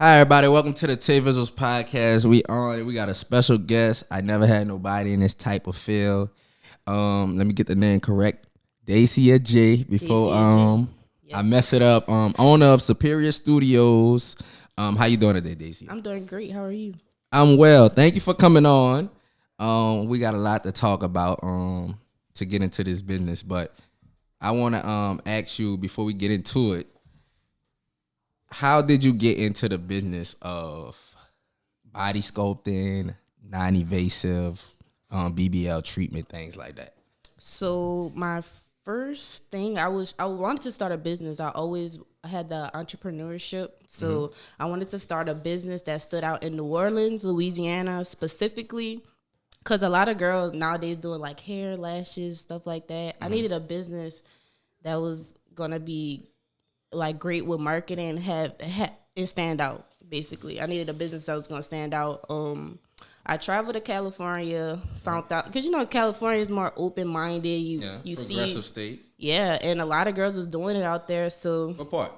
Hi everybody, welcome to the TaeVi podcast. We got a special guest. I never had nobody in this type of field. Let me get the name correct. DACIJ before DACIJ. I Yes. mess it up. Owner of Superior Studios. How you doing today, Daisy? I'm doing great. How are you? I'm well. Thank you for coming on. We got a lot to talk about to get into this business, but I want to ask you before we get into it. How did you get into the business of body sculpting, non-invasive, BBL treatment, things like that? So my first thing, I wanted to start a business. I always had the entrepreneurship. So I wanted to start a business that stood out in New Orleans, Louisiana specifically, because a lot of girls nowadays doing like hair, lashes, stuff like that. I needed a business that was gonna be like great with marketing, have and stand out. Basically, I needed a business that was gonna stand out. I traveled to California, found out because California is more open minded. You see Progressive state. yeah, and a lot of girls was doing it out there. So What part?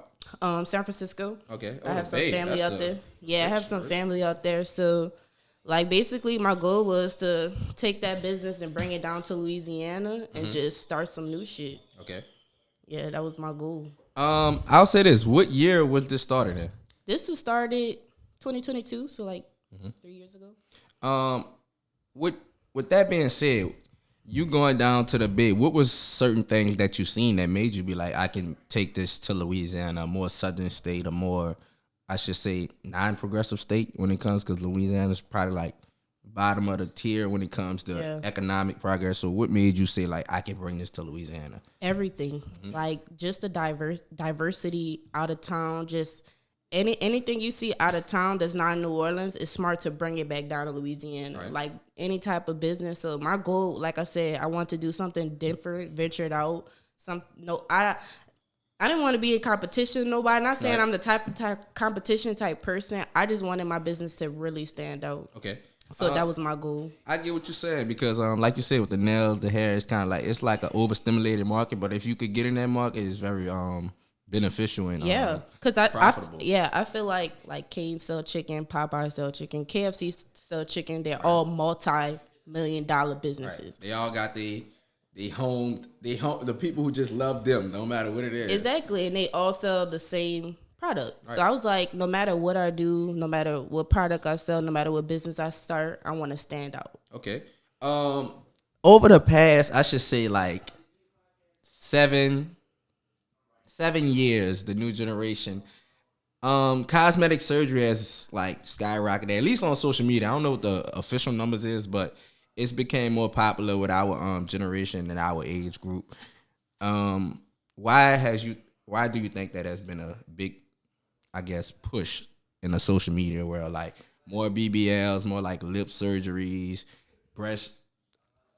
San Francisco. Okay. I have some family out there. Yeah, I have some rich. family out there. So like basically my goal was to take that business and bring it down to Louisiana and just start some new shit. Okay. Yeah, that was my goal. I'll say this. What year was this started in? This was started 2022, so like 3 years ago. With that being said, you going down to the big, what was certain things that you seen that made you be like, I can take this to Louisiana, a more southern state, a more, I should say, non-progressive state when it comes, because Louisiana's probably like bottom of the tier when it comes to economic progress. So what made you say like, I can bring this to Louisiana? Everything, like just the diversity out of town, just anything you see out of town that's not in New Orleans, it's smart to bring it back down to Louisiana. Right. Like any type of business. So my goal, like I said, I want to do something different, ventured out. I didn't want to be in competition with nobody. Not saying I'm the type competition type person. I just wanted my business to really stand out. Okay. So that was my goal. I get what you're saying because, like you said, with the nails, the hair, it's kind of like, it's like an overstimulated market. But if you could get in that market, it's very beneficial and because profitable. I feel like Cane's sell chicken, Popeye sell chicken, KFC sell chicken. They're all multi-million-dollar businesses. Right. They all got the people who just love them, no matter what it is. Exactly, and they all sell the same product. Right. So I was like, no matter what I do, no matter what product I sell, no matter what business I start, I want to stand out. Okay. Over the past, I should say like 7 years, the new generation, cosmetic surgery has like skyrocketed, at least on social media. I don't know what the official numbers is, but it's became more popular with our generation and our age group. Why do you think that has been a big, I guess, push in the social media world? Like more BBLs, more like lip surgeries, breast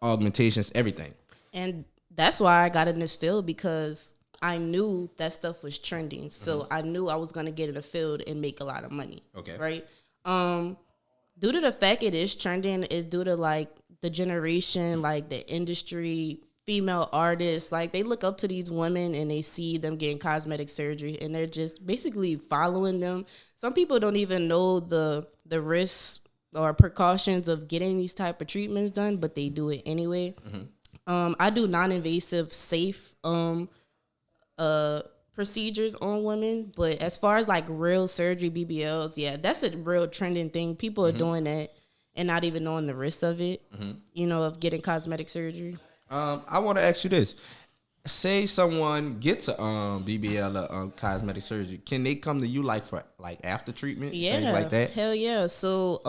augmentations, everything. And that's why I got in this field, because I knew that stuff was trending. So I knew I was going to get in the field and make a lot of money. Okay. Right? Due to the fact it is trending, is due to like the generation, like the industry, female artists, like they look up to these women and they see them getting cosmetic surgery and they're just basically following them. Some people don't even know the risks or precautions of getting these type of treatments done, but they do it anyway. I do non-invasive, safe procedures on women, but as far as like real surgery, BBLs, yeah, that's a real trending thing. People are doing that and not even knowing the risks of it, of getting cosmetic surgery. I want to ask you this. Say someone gets a BBL or cosmetic surgery, can they come to you like for like after treatment, things like that? Hell yeah. So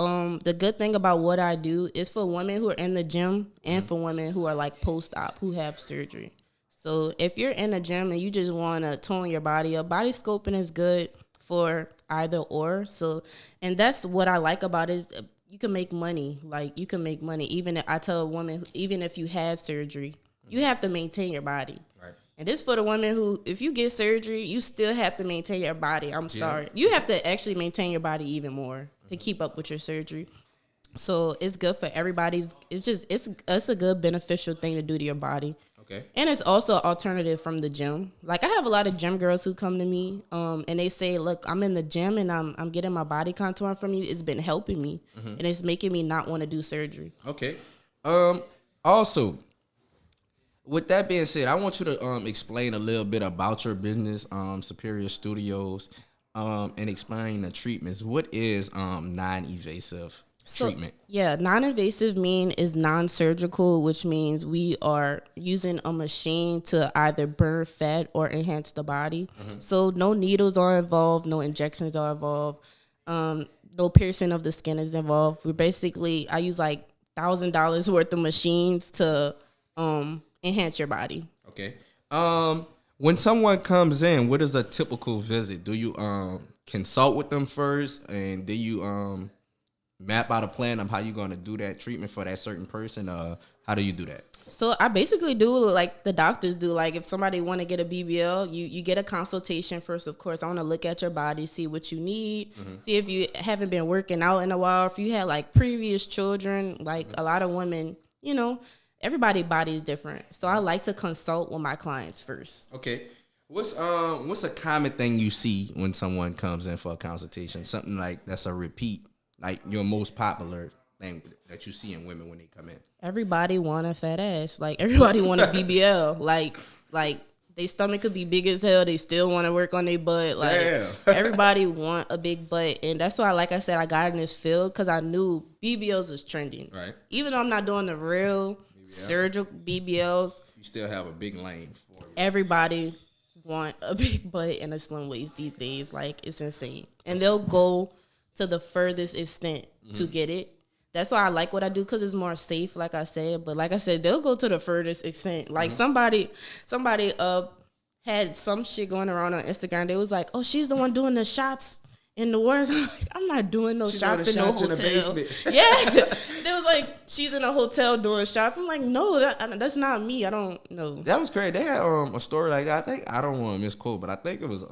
the good thing about what I do is for women who are in the gym and for women who are like post-op, who have surgery. So if you're in the gym and you just want to tone your body up, body sculpting is good for either or. So, and that's what I like about it, is you can make money. Like you can make money. Even if I tell a woman, even if you had surgery, you have to maintain your body. Right. And this for the women who, if you get surgery, you still have to maintain your body. I'm sorry. You have to actually maintain your body even more to keep up with your surgery. So it's good for everybody. It's a good beneficial thing to do to your body. Okay. And it's also an alternative from the gym. Like I have a lot of gym girls who come to me, and they say, "Look, I'm in the gym and I'm getting my body contour from you. It's been helping me, and it's making me not want to do surgery." Okay. Also, with that being said, I want you to explain a little bit about your business, Superior Studios, and explain the treatments. What is non-invasive treatment? Yeah, non-invasive is non-surgical, which means we are using a machine to either burn fat or enhance the body. So no needles are involved, no injections are involved, no piercing of the skin is involved. I use like $1,000 worth of machines to enhance your body. Okay. When someone comes in, what is a typical visit? Do you consult with them first, and do you map out a plan of how you're going to do that treatment for that certain person? How do you do that? So I basically do like the doctors do. Like if somebody want to get a BBL, you get a consultation first. Of course, I want to look at your body, see what you need, see if you haven't been working out in a while, if you had like previous children. Like a lot of women, everybody's body is different. So I like to consult with my clients first. Okay. What's a common thing you see when someone comes in for a consultation? Something like that's a repeat, like your most popular thing that you see in women when they come in. Everybody want a fat ass. Like everybody want a BBL. Like their stomach could be big as hell. They still want to work on their butt. Like everybody want a big butt, and that's why, like I said, I got in this field because I knew BBLs was trending. Right. Even though I'm not doing the real surgical BBLs, you still have a big lane for it. Everybody want a big butt and a slim waist these days. Like it's insane, and they'll go to the furthest extent to get it. That's why I like what I do, because it's more safe, like I said. But like I said, they'll go to the furthest extent. Like somebody had some shit going around on Instagram. They was like, "Oh, she's the one doing the shots in the wars." I'm like, I'm not doing no shots in no hotel. In the basement. Yeah, they was like, she's in a hotel doing shots. I'm like, no, that's not me. I don't know. That was crazy. They had a story like that. I don't want to misquote, but I think it was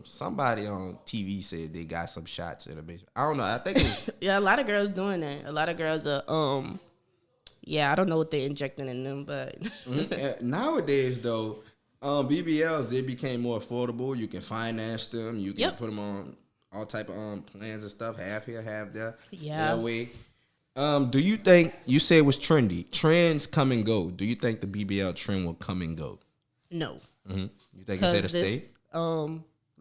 somebody on TV said they got some shots in the basement. I don't know. I think it was yeah, a lot of girls doing that. A lot of girls are yeah, I don't know what they're injecting in them, but nowadays though, BBLs, they became more affordable. You can finance them. You can put them on all type of plans and stuff. Half here, half there. Yeah. That way. Do you think, you said it was trendy? Trends come and go. Do you think the BBL trend will come and go? No. You think it's here to stay?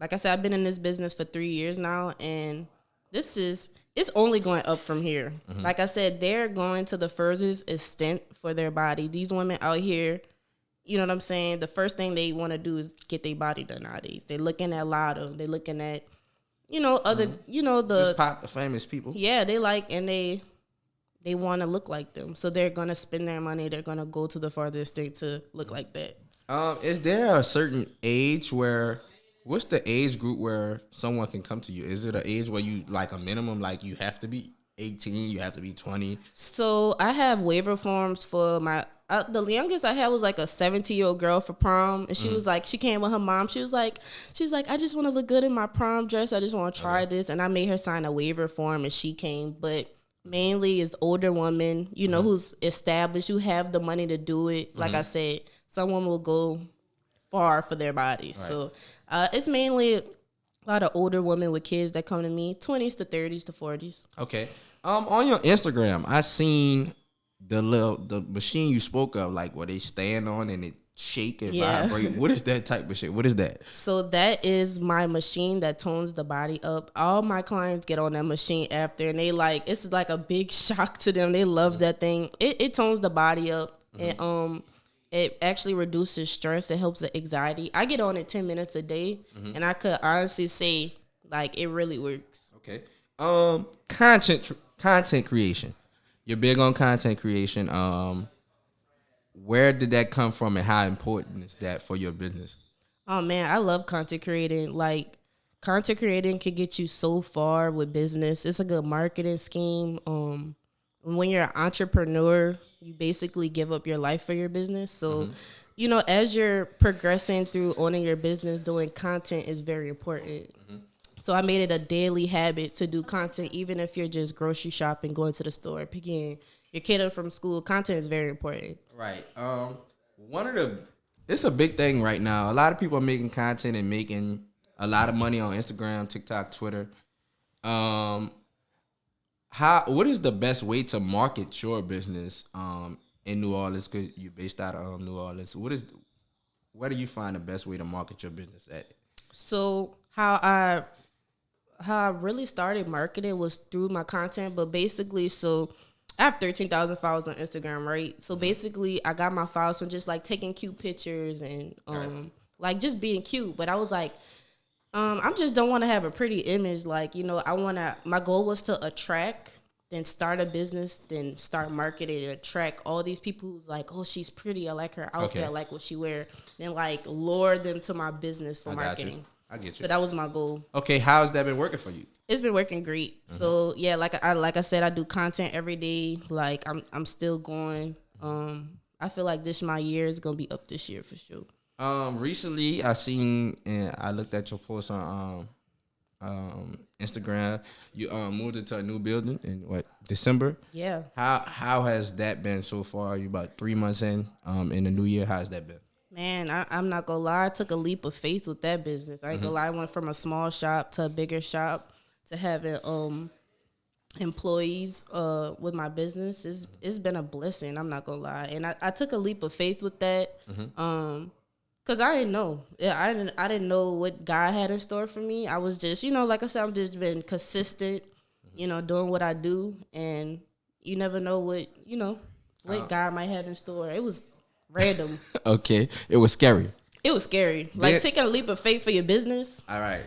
Like I said, I've been in this business for 3 years now, and it's only going up from here. Like I said, they're going to the furthest extent for their body. These women out here, you know what I'm saying? The first thing they want to do is get their body done nowadays. They're looking at Lotto. They're looking at, other, just pop the famous people. Yeah, they like, and they want to look like them. So they're going to spend their money. They're going to go to the farthest state to look like that. Is there a certain age what's the age group where someone can come to you? Is it an age where you, like a minimum, like you have to be 18, you have to be 20? So I have waiver forms for my, the youngest I had was like a 17-year-old girl for prom. And she was like, she came with her mom. She's like, I just want to look good in my prom dress. I just want to try this. And I made her sign a waiver form, and she came. But mainly is older women, who's established, who have the money to do it. Like I said, some women will go far for their bodies. Right. So it's mainly a lot of older women with kids that come to me, 20s to 30s to 40s. Okay. On your Instagram, I seen the machine you spoke of, like where they stand on and it shake and vibrate. What is that type of shit? What is that? So that is my machine that tones the body up. All my clients get on that machine after, and it's like a big shock to them. They love that thing. It tones the body up, and it actually reduces stress. It helps the anxiety. I get on it 10 minutes a day, and I could honestly say like it really works. Okay. Content creation. You're big on content creation. Where did that come from, and how important is that for your business? Oh man, I love content creating. Like, content creating can get you so far with business. It's a good marketing scheme. When you're an entrepreneur, you basically give up your life for your business. So, as you're progressing through owning your business, doing content is very important. So I made it a daily habit to do content, even if you're just grocery shopping, going to the store, picking your kid up from school. Content is very important. Right. It's a big thing right now. A lot of people are making content and making a lot of money on Instagram, TikTok, Twitter. Um, what is the best way to market your business in New Orleans? Because you're based out of New Orleans. Where do you find the best way to market your business at? So how I really started marketing was through my content, but basically, so I have 13,000 followers on Instagram, right? So basically, I got my followers from just like taking cute pictures and like just being cute. But I was like, I just don't want to have a pretty image. Like, my goal was to attract, then start a business, then start marketing and attract all these people who's like, oh, she's pretty. I like her outfit. I like what she wear. Then like lure them to my business for marketing. I get you. So that was my goal. Okay, how has that been working for you? It's been working great. So yeah, like I said, I do content every day. Like I'm still going. I feel like my year is gonna be up this year for sure. Recently I seen and I looked at your post on Instagram. You moved into a new building in December? Yeah. How has that been so far? You about 3 months in the new year. How's that been? Man, I'm not gonna lie. I took a leap of faith with that business. I ain't gonna lie. I went from a small shop to a bigger shop to having employees with my business. It's been a blessing. I'm not gonna lie. And I took a leap of faith with that. Cause I didn't know. Yeah, I didn't know what God had in store for me. I was just, like I said, I'm just been consistent, doing what I do, and you never know what God might have in store. It was random. Okay, it was scary. It was scary. Like taking a leap of faith for your business. All right.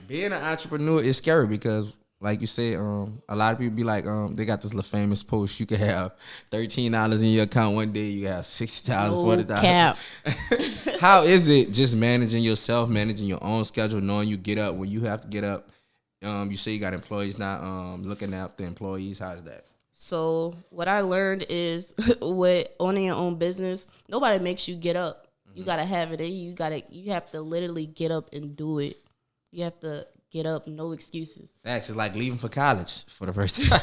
Being an entrepreneur is scary because, like you said, a lot of people be like, they got this little famous post. You could have $13 in your account one day. You have $60,000, $40,000. Cap. How is it just managing yourself, managing your own schedule, knowing you get up when you have to get up? You say you got employees now. Looking after employees. How's that? So what I learned is with owning your own business, nobody makes you get up. You gotta have it in you. You have to literally get up and do it. You have to get up, no excuses. Facts. It's like leaving for college for the first time.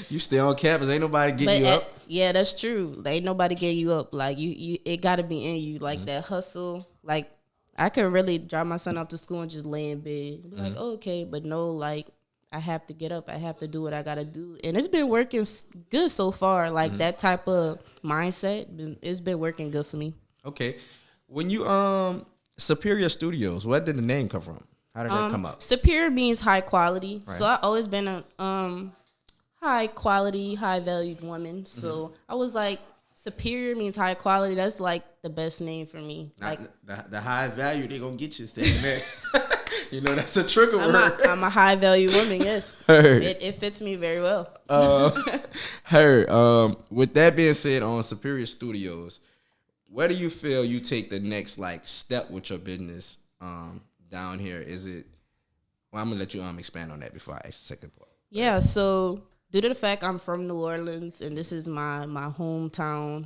You stay on campus. Ain't nobody getting you up. Yeah, that's true. Ain't nobody getting you up. Like it gotta be in you. Like that hustle. Like I could really drop my son off to school and just lay in bed. Be like, okay, but no, like I have to get up. I have to do what I gotta do, and it's been working good so far. Like that type of mindset, it's been working good for me. Okay, when you Superior Studios, where did the name come from? How did that come up? Superior means high quality, right. So I always been a high quality, high valued woman. So I was like, Superior means high quality. That's like the best name for me. Like the high value, they gonna get you saying that. That's a trigger word. I'm a high value woman. Yes, it fits me very well. With that being said, on Superior Studios, where do you feel you take the next step with your business down here? Is it? Well, I'm gonna let you expand on that before I ask the second part. Yeah. So due to the fact I'm from New Orleans and this is my hometown,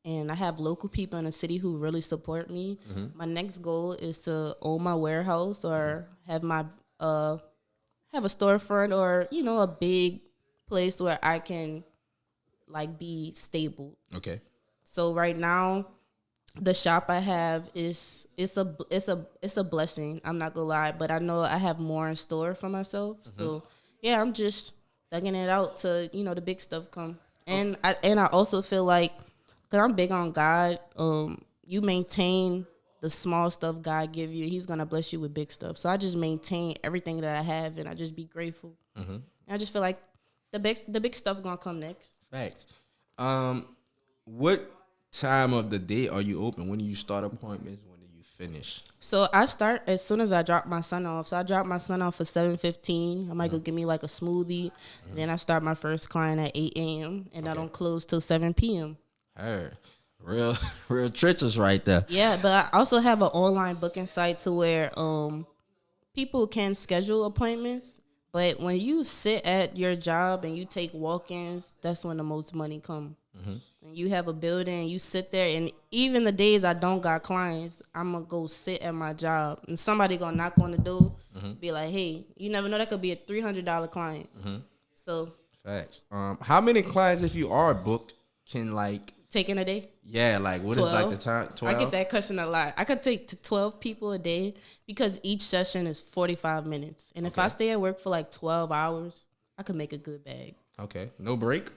and I have local people in the city who really support me. My next goal is to own my warehouse or have my have a storefront or a big place where I can be stable. Okay. So right now, the shop I have it's a blessing. I'm not gonna lie, but I know I have more in store for myself. So yeah, I'm just thugging it out to the big stuff come. And I also feel like, cause I'm big on God. You maintain the small stuff God give you, He's gonna bless you with big stuff. So I just maintain everything that I have, and I just be grateful. And I just feel like the big stuff gonna come next. Facts. What time of the day are you open? When do you start appointments? When do you finish? So I start as soon as I drop my son off. So I drop my son off for 7:15. I might go get me a smoothie. Then I start my first client at 8 a.m. and I don't close till 7 p.m. Hey, real treacherous right there. Yeah, but I also have an online booking site to where people can schedule appointments. But when you sit at your job and you take walk-ins, that's when the most money come. And you have a building, you sit there, and even the days I don't got clients, I'm going to go sit at my job. And somebody going to knock on the door, be like, hey, you never know, that could be a $300 client. So. Facts. How many clients, if you are booked, can take in a day? Yeah, like what is like the 12. time? I 12? get that question a lot. I could take to 12 people a day because each session is 45 minutes. And if I stay at work for like 12 hours, I could make a good bag. Okay. No break?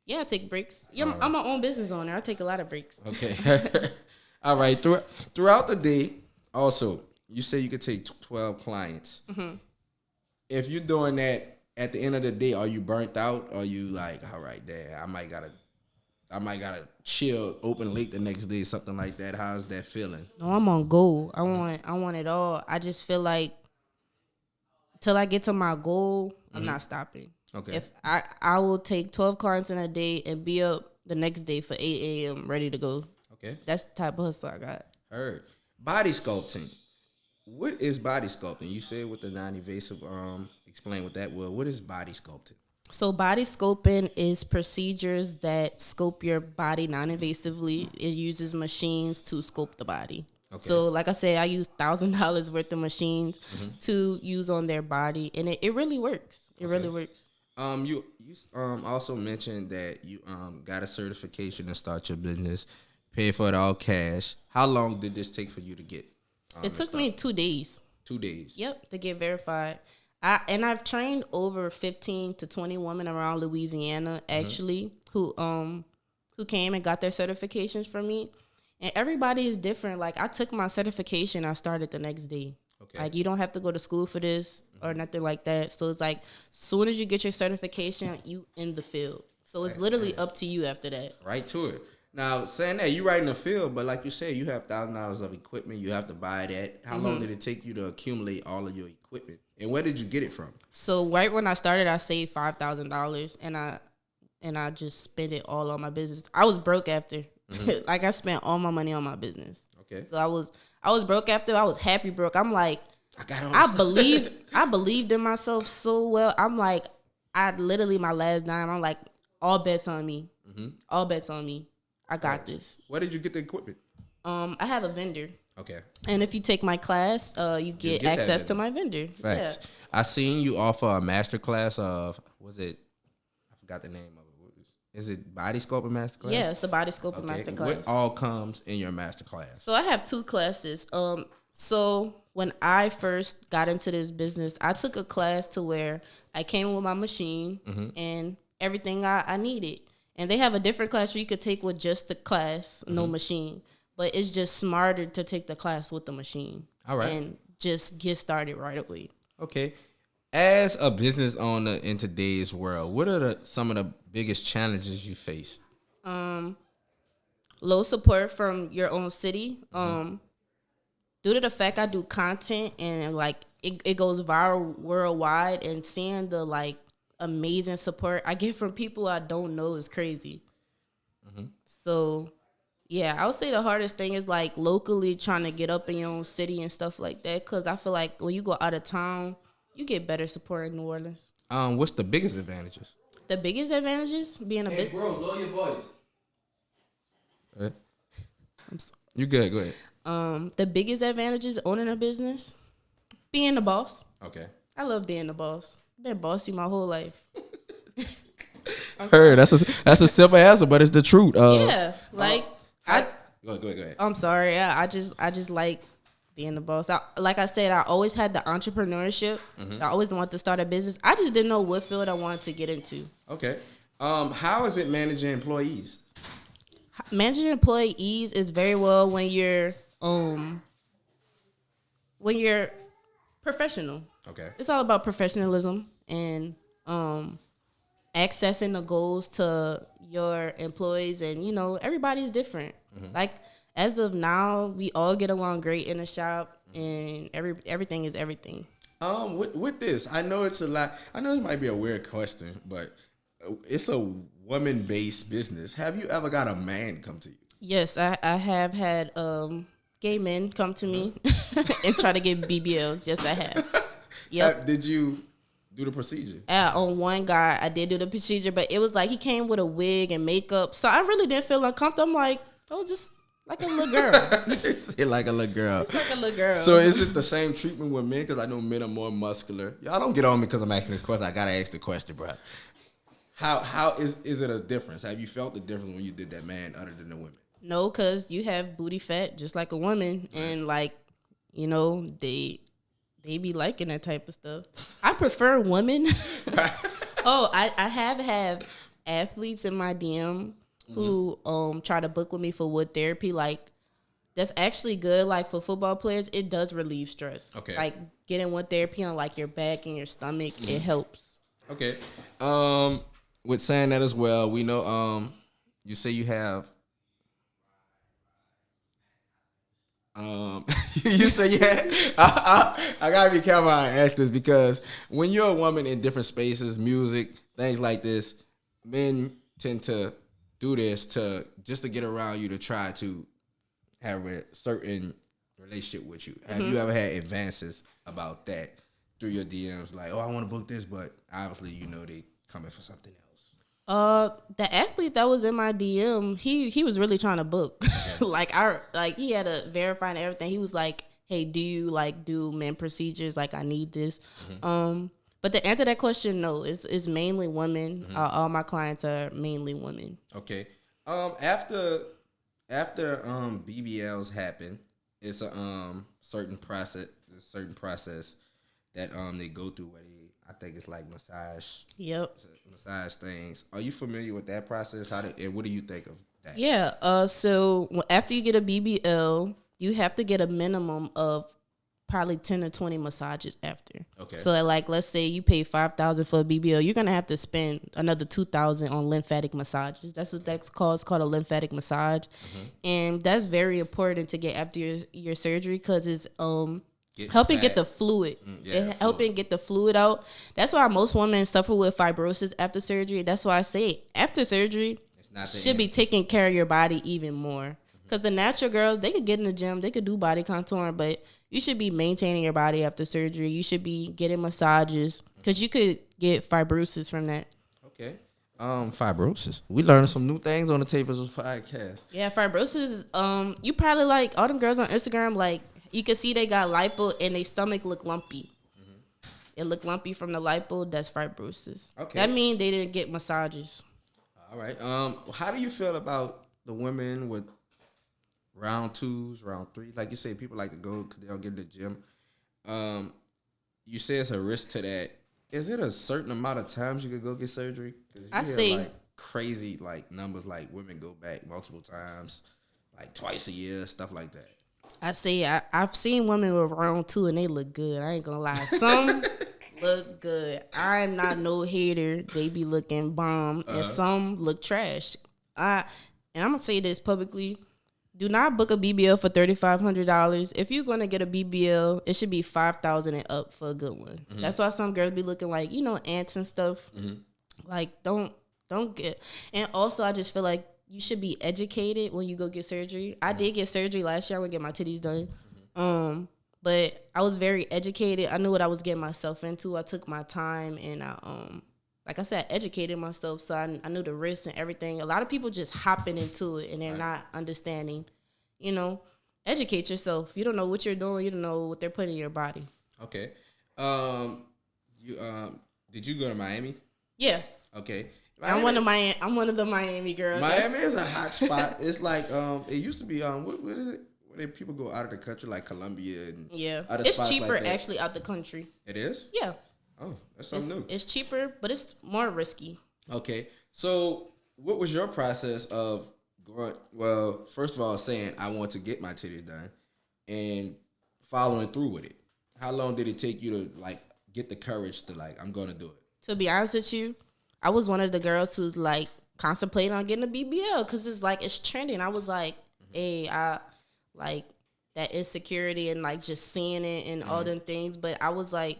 Yeah, I take breaks. Yeah, I'm my own business owner. I take a lot of breaks. Okay. All right. Throughout the day, also, you say you could take 12 clients. Mm-hmm. If you're doing that at the end of the day, are you burnt out? Or are you like, all right, damn, I might gotta chill, open late the next day, something like that. How's that feeling? No, I'm on goal. I want it all. I just feel like till I get to my goal, I'm not stopping. Okay. If I will take 12 clients in a day and be up the next day for 8 a.m. ready to go. Okay. That's the type of hustle I got. Heard. Body sculpting. What is body sculpting? You said with the non-invasive. Explain what that was. What is body sculpting? So body sculpting is procedures that sculpt your body non-invasively. It uses machines to sculpt the body. Okay. So like I said, I use $1,000 worth of machines to use on their body, and it really works. It really works. You also mentioned that you got a certification to start your business, paid for it all cash. How long did this take for you to get? It took me 2 days. 2 days. Yep, to get verified. I've trained over 15 to 20 women around Louisiana actually who came and got their certifications from me. And everybody is different. Like I took my certification, I started the next day. Okay. Like you don't have to go to school for this or nothing like that. So it's like soon as you get your certification, you in the field. So it's literally up to you after that. Right to it. Now, saying that, you right in the field, but like you said, you have $1,000 of equipment. You have to buy that. How long did it take you to accumulate all of your equipment? And where did you get it from? So right when I started, I saved $5,000, and I just spent it all on my business. I was broke after. Like I spent all my money on my business. Okay. So I was broke after. I was happy broke. I'm like, I believed in myself so well. I'm like, I literally my last dime. I'm like, all bets on me. All bets on me. I got this. Where did you get the equipment? I have a vendor. Okay. And if you take my class, you get access to my vendor. Facts. Yeah. I seen you offer a master class of, I forgot the name of it. Is it body sculpting master class? Yeah, it's the body sculpting master class. What all comes in your master class? So I have 2 classes. So when I first got into this business, I took a class to where I came with my machine and everything I needed. And they have a different class where you could take with just the class, no machine. But it's just smarter to take the class with the machine. All right. And just get started right away. Okay. As a business owner in today's world, what are some of the biggest challenges you face? Low support from your own city. Due to the fact I do content and like it goes viral worldwide, and seeing the like amazing support I get from people I don't know is crazy. So yeah, I would say the hardest thing is like locally trying to get up in your own city and stuff like that, because I feel like when you go out of town, you get better support in New Orleans. What's the biggest advantages? The biggest advantages being a bit. Bro, lower your voice. I'm sorry. You good? Go ahead. The biggest advantages owning a business, being the boss. Okay. I love being the boss. I've been bossy my whole life. Heard. That's a simple answer, but it's the truth. Yeah, like Go ahead. I'm sorry. Yeah, I just like being the boss. Like I said, I always had the entrepreneurship. I always wanted to start a business. I just didn't know what field I wanted to get into. Okay. How is it managing employees? Managing employees is very well when you're professional. Okay. It's all about professionalism and accessing the goals to your employees, and you know everybody's different. Like as of now, we all get along great in the shop, and everything is everything. With this, I know it's a lot. I know it might be a weird question, but it's a woman-based business. Have you ever got a man come to you? Yes, I have had gay men come to me and try to get BBLs. Yes, I have. Yep. Did you do the procedure? On one guy, I did do the procedure, but it was like he came with a wig and makeup, so I really didn't feel uncomfortable. I'm like, oh, just like a little girl. It's like a little girl. It's like a little girl. So is it the same treatment with men? Because I know men are more muscular. Y'all don't get on me because I'm asking this question. I gotta ask the question, bro. How is it a difference? Have you felt the difference when you did that man other than the women? No, because you have booty fat just like a woman, and like, they be liking that type of stuff. I prefer women. Oh, I have athletes in my DM who try to book with me for wood therapy. Like, that's actually good. Like, for football players, it does relieve stress. Okay. Like, getting wood therapy on like your back and your stomach, it helps. Okay. With saying that as well, we know you say you have you say yeah. I gotta be careful how I ask this because when you're a woman in different spaces, music, things like this, men tend to do this to get around you to try to have a certain relationship with you. Have you ever had advances about that through your DMs? Like, oh, I want to book this, but obviously they coming for something else. The athlete that was in my DM, he was really trying to book. Okay. He had to verify and everything. He was like, "Hey, do you like do men procedures? Like, I need this." But to answer that question, no, it's mainly women. All my clients are mainly women. Okay. After BBLs happen, it's a certain process that they go through where I think it's like massage. Yep. Massage things. Are you familiar with that process? And what do you think of that? Yeah. So after you get a BBL, you have to get a minimum of probably 10 to 20 massages after. Okay. So like, let's say you pay $5,000 for a BBL, you're gonna have to spend another $2,000 on lymphatic massages. That's what that's called. It's called a lymphatic massage, and that's very important to get after your surgery because it's helping get the fluid. Helping get the fluid out. That's why most women suffer with fibrosis after surgery. That's why I say after surgery, should be taking care of your body even more. Because the natural girls, they could get in the gym, they could do body contouring, but you should be maintaining your body after surgery. You should be getting massages because you could get fibrosis from that. Okay. Fibrosis. We learning some new things on the TaeVi podcast. Yeah, fibrosis. You probably like all them girls on Instagram. Like, you can see they got lipo and their stomach look lumpy. It look lumpy from the lipo. That's fibrosis. Okay. That means they didn't get massages. All right. How do you feel about the women with round 2s, round 3s? Like you say, people like to go because they don't get in the gym. You say it's a risk to that. Is it a certain amount of times you could go get surgery? I say like crazy like numbers, like women go back multiple times, like twice a year, stuff like that. I say I've seen women with round 2 and they look good. I ain't gonna lie. Some look good. I'm not no hater. They be looking bomb, and some look trash. And I'm gonna say this publicly. Do not book a BBL for $3,500. If you're gonna get a BBL, it should be $5,000 and up for a good one. That's why some girls be looking like ants and stuff. Like don't get. And also, I just feel like you should be educated when you go get surgery. I did get surgery last year. I would get my titties done. But I was very educated. I knew what I was getting myself into. I took my time and I like I said, educated myself, so I knew the risks and everything. A lot of people just hopping into it and they're not understanding. Educate yourself. You don't know what you're doing. You don't know what they're putting in your body. Okay. You did you go to Miami? Yeah. Okay. I'm one of the Miami girls. Miami is a hot spot. It's like it used to be what is it? Where people go out of the country like Colombia and other it's spots cheaper like that. actually out the country. It is? Yeah. Oh, that's something new. It's cheaper, but it's more risky. Okay. So what was your process of going, well, first of all, saying I want to get my titties done and following through with it? How long did it take you to like get the courage to like, I'm going to do it? To be honest with you, I was one of the girls who's like contemplating on getting a BBL because it's like it's trending. I was like, hey, I like that insecurity and like just seeing it and all them things. But I was like,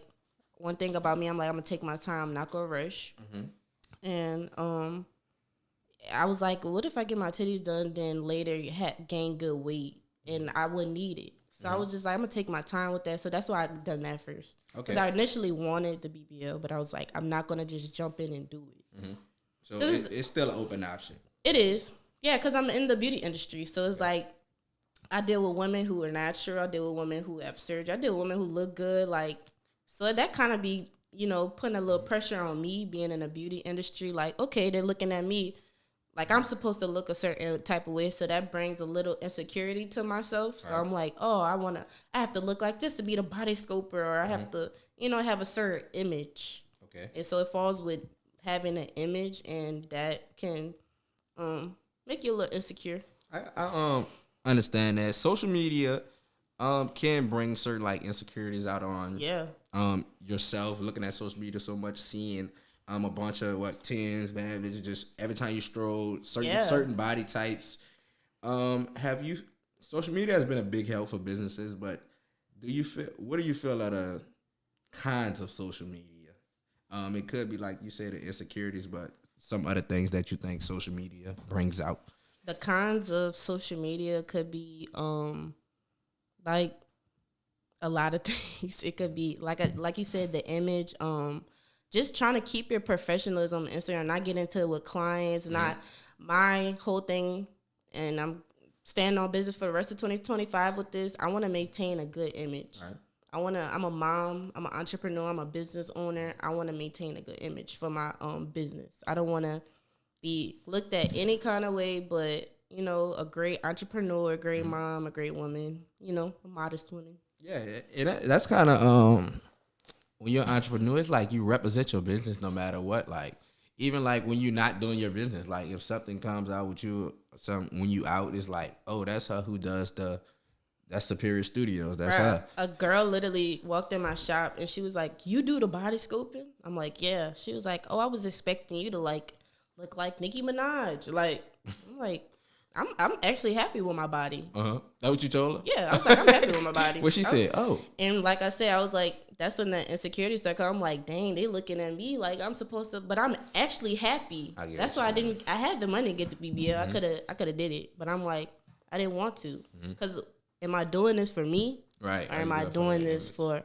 one thing about me, I'm like, I'm gonna take my time, not go rush. And I was like, what if I get my titties done, then later gain good weight and I wouldn't need it. So I was just like, I'm gonna take my time with that. So that's why I done that first. Okay. Because I initially wanted the BBL, but I was like, I'm not gonna just jump in and do it. So it's still an open option. It is, yeah, because I'm in the beauty industry. So it's like I deal with women who are natural. I deal with women who have surgery. I deal with women who look good, like. So that kind of be, putting a little pressure on me being in the beauty industry. Like, okay, they're looking at me. like I'm supposed to look a certain type of way, so that brings a little insecurity to myself. So I'm like, oh, I have to look like this to be the body scoper, or I have to, have a certain image. Okay. And so it falls with having an image, and that can make you a little insecure. I understand that social media can bring certain like insecurities out on yourself, looking at social media so much, seeing a bunch of tens, man, it's just every time you stroll certain body types. Have you social media has been a big help for businesses, but what do you feel are the cons of social media? It could be like you said, the insecurities, but some other things that you think social media brings out. The cons of social media could be like a lot of things. It could be like you said, the image, just trying to keep your professionalism on Instagram, not get into it with clients, not my whole thing, and I'm staying on business for the rest of 2025 with this. I want to maintain a good image. Right. I'm a mom, I'm an entrepreneur, I'm a business owner. I want to maintain a good image for my business. I don't want to be looked at any kind of way, but, a great entrepreneur, a great mom, a great woman, a modest woman. Yeah, that's kind of, when you're an entrepreneur, it's like you represent your business no matter what. Like, even like when you're not doing your business, like if something comes out with you, when you out, it's like, oh, that's her who does that's Superior Studios. That's her. A girl literally walked in my shop and she was like, "You do the body scoping?" I'm like, "Yeah." She was like, "Oh, I was expecting you to like look like Nicki Minaj." Like, I'm like, I'm actually happy with my body. That what you told her? Yeah, I was like, I'm happy with my body. What she said? Oh. And like I said, I was like, that's when the insecurity started. I'm like, dang, they looking at me like I'm supposed to, but I'm actually happy. That's why I had the money to get the BBL. I could have did it, but I'm like, I didn't want to, because am I doing this for me? Right. Or am I doing this for? Now,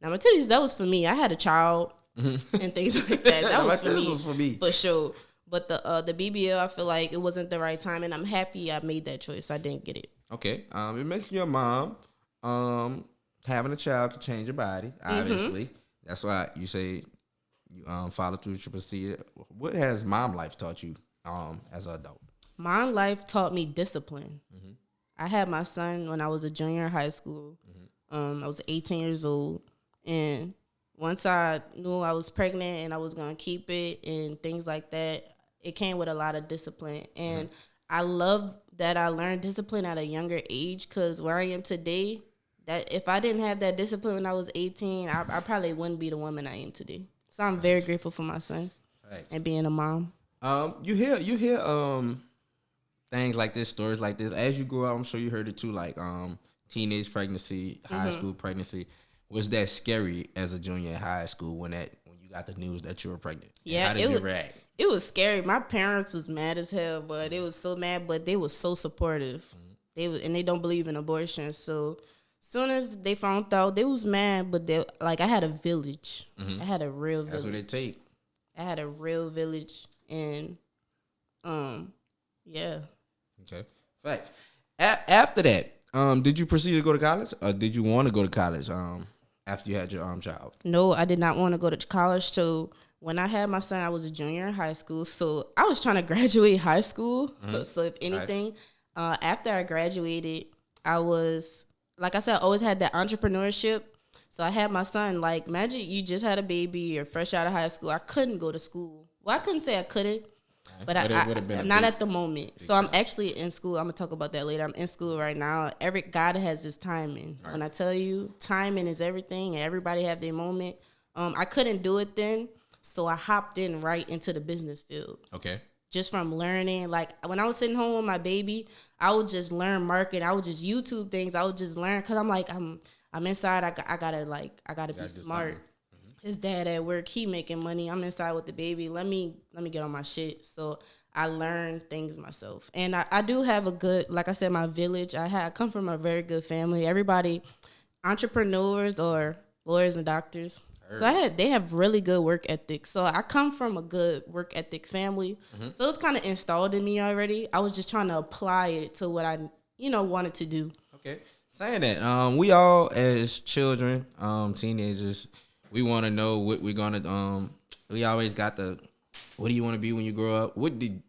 I'm gonna tell you, that was for me. I had a child and things like that. That was for me. For sure. But the BBL, I feel like it wasn't the right time, and I'm happy I made that choice. I didn't get it. Okay. It makes your mom. Having a child to change your body, obviously. That's why you say you follow through Triple C. What has mom life taught you as an adult? Mom life taught me discipline. I had my son when I was a junior in high school. I was 18 years old. And once I knew I was pregnant and I was going to keep it and things like that, it came with a lot of discipline. And I love that I learned discipline at a younger age, because where I am today, that if I didn't have that discipline when I was 18, I probably wouldn't be the woman I am today. So I'm very grateful for my son and being a mom. You hear things like this, stories like this as you grow up. I'm sure you heard it too, like teenage pregnancy, high school pregnancy. Was that scary as a junior in high school when you got the news that you were pregnant? Yeah, how did you react? It was scary. My parents was mad as hell, but they was so mad, but they was so supportive. They don't believe in abortion. So soon as they found out, they was mad, but I had a village. I had a real village. That's what it take. I had a real village, and yeah. Okay. Facts. After that, did you proceed to go to college, or did you want to go to college after you had your child? No, I did not want to go to college. So when I had my son, I was a junior in high school. So I was trying to graduate high school. So if anything, after I graduated, I was, like I said, I always had that entrepreneurship. So I had my son. Like, imagine you just had a baby, you're fresh out of high school. I couldn't go to school. Well, I couldn't say I couldn't. But not at the moment. So I'm actually in school. I'm gonna talk about that later. I'm in school right now. God has his timing. Right. When I tell you, timing is everything, and everybody have their moment. I couldn't do it then, so I hopped in right into the business field. Okay. Just from learning, like when I was sitting home with my baby, I would just learn marketing. I would just YouTube things. I would just learn, because I'm like, I'm inside. I gotta be smart. His dad at work, he making money. I'm inside with the baby. Let me get on my shit. So I learned things myself. And I do have a good, like I said, my village. I come from a very good family. Everybody, entrepreneurs or lawyers and doctors. So they have really good work ethic. So I come from a good work ethic family. So it's kind of installed in me already. I was just trying to apply it to what I, wanted to do. Okay. Saying that, we all as children, teenagers, we want to know what we're gonna. We always got what do you want to be when you grow up? What did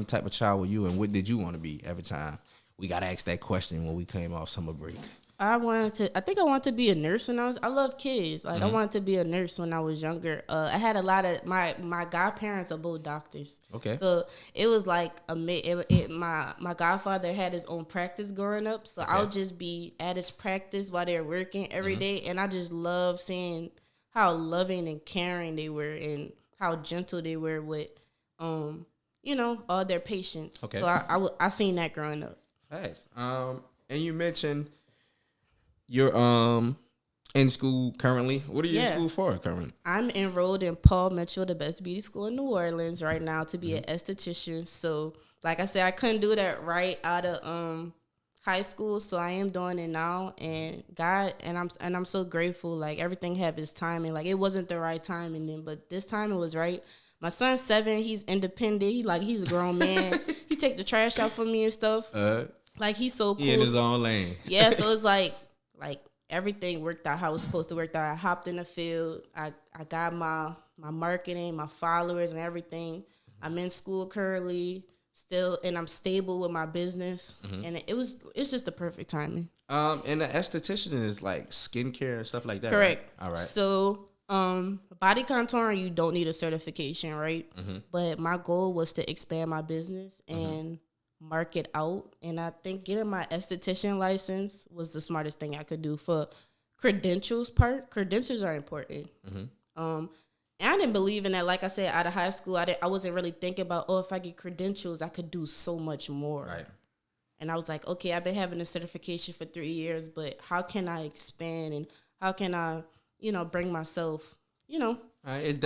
type of child were you, and what did you want to be every time? We gotta ask that question when we came off summer break. I think I wanted to be a nurse when I loved kids. Like I wanted to be a nurse when I was younger. I had a lot of my godparents are both doctors. Okay. So it was like my godfather had his own practice growing up. So I would just be at his practice while they're working every day, and I just love seeing how loving and caring they were and how gentle they were with, all their patients. Okay. So I seen that growing up. Thanks. And you mentioned you're in school currently. What are you in school for currently? I'm enrolled in Paul Mitchell, the best beauty school in New Orleans right now, to be an esthetician. So, like I said, I couldn't do that right out of high school, so I am doing it now. And I'm so grateful. Like everything had its timing. Like it wasn't the right timing then, but this time it was right. My son's 7. He's independent. He's a grown man. He take the trash out for me and stuff. Like he's so cool. He in his own lane. Yeah, so it's like everything worked out how it was supposed to work out. I hopped in the field. I got my marketing, my followers, and everything. I'm in school currently still, and I'm stable with my business. And it's just the perfect timing. And the esthetician is like skincare and stuff like that. Correct. Right? All right. So body contouring, you don't need a certification, right? But my goal was to expand my business and market out, and I think getting my esthetician license was the smartest thing I could do for credentials part. Credentials are important. And I didn't believe in that. Like I said, out of high school, I wasn't really thinking about, if I get credentials, I could do so much more. Right. And I was like, okay, I've been having a certification for 3 years, but how can I expand and how can I, bring myself, It's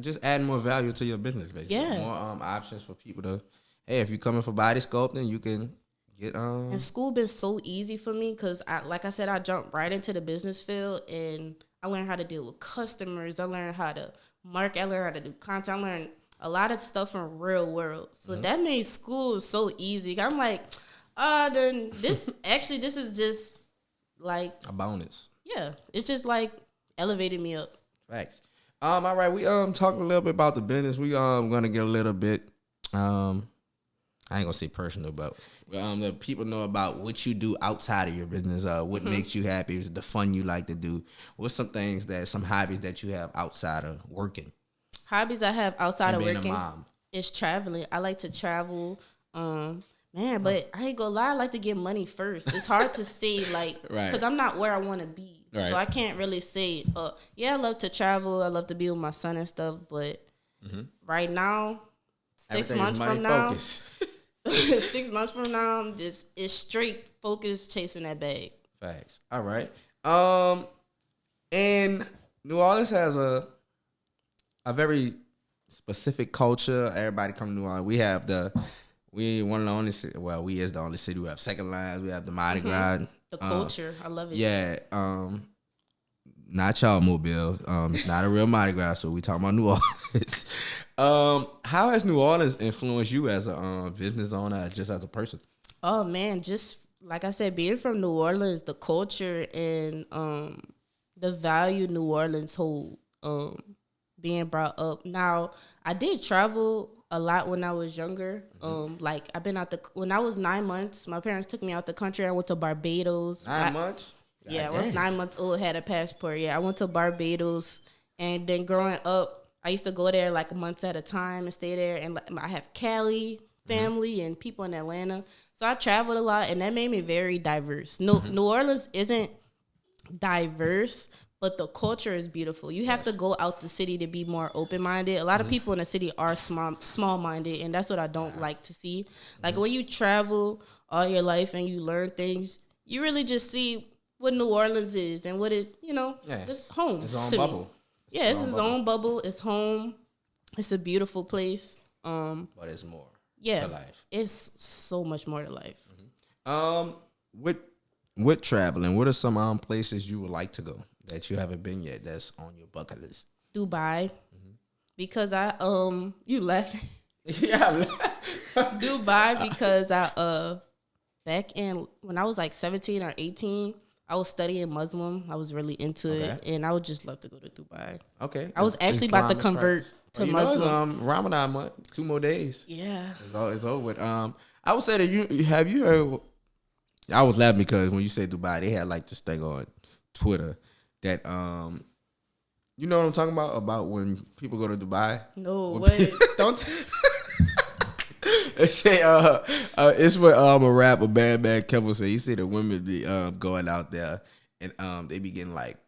just adding more value to your business, basically. Yeah. More options for people to. Hey, if you're coming for body sculpting, you can get And school been so easy for me because, like I said, I jumped right into the business field and I learned how to deal with customers. I learned how to market. I learned how to do content. I learned a lot of stuff from real world. So that made school so easy. I'm like, then this is just like a bonus. Yeah, it's just like elevated me up. Facts. All right, we talking a little bit about the business. We gonna get a little bit I ain't gonna say personal, but the people know about what you do outside of your business. What makes you happy? The fun you like to do. What's some hobbies that you have outside of working? Hobbies I have outside of working a mom is traveling. I like to travel. But I ain't gonna lie, I like to get money first. It's hard to say, because I'm not where I want to be. Right. So I can't really say, I love to travel. I love to be with my son and stuff. But right now, 6 months from now, 6 months from now, I'm just it's straight focus chasing that bag. Facts. All right. And New Orleans has a very specific culture. Everybody come to New Orleans. We one of the only city. Well, we is the only city. We have second lines. We have the Mardi Gras. The culture, I love it. Yeah. Not y'all Mobile. It's not a real Mardi Gras, so we talking about New Orleans. How has New Orleans influenced you as a business owner, just as a person? Oh man, just like I said, being from New Orleans, the culture and the value New Orleans hold, being brought up. Now, I did travel a lot when I was younger. I've been when I was 9 months, my parents took me out the country. I went to Barbados. 9 months? Yeah, I was 9 months old, had a passport. Yeah, I went to Barbados. And then growing up, I used to go there months at a time and stay there. And I have Cali family and people in Atlanta. So I traveled a lot, and that made me very diverse. New Orleans isn't diverse, but the culture is beautiful. You have to go out the city to be more open-minded. A lot of people in the city are small-minded, and that's what I don't like to see. When you travel all your life and you learn things, you really just see what New Orleans is and what it's home. It's own bubble. Yeah, it's its own bubble. It's home. It's a beautiful place. But it's more to life. It's so much more to life. With traveling, what are some places you would like to go that you haven't been yet that's on your bucket list? Dubai. Because you laughing. Yeah. Dubai because back when I was 17 or 18, I was studying Muslim. I was really into it, and I would just love to go to Dubai. Okay. I was actually about to convert to you know, it's Muslim. Ramadan month. 2 more days. Yeah. It's over with. I would say that you heard. I was laughing because when you say Dubai, they had like this thing on Twitter that you know what I'm talking about when people go to Dubai. No, When wait. Don't. They say it's what a rapper Bad Bad Kevin said. He said the women be going out there and they be getting like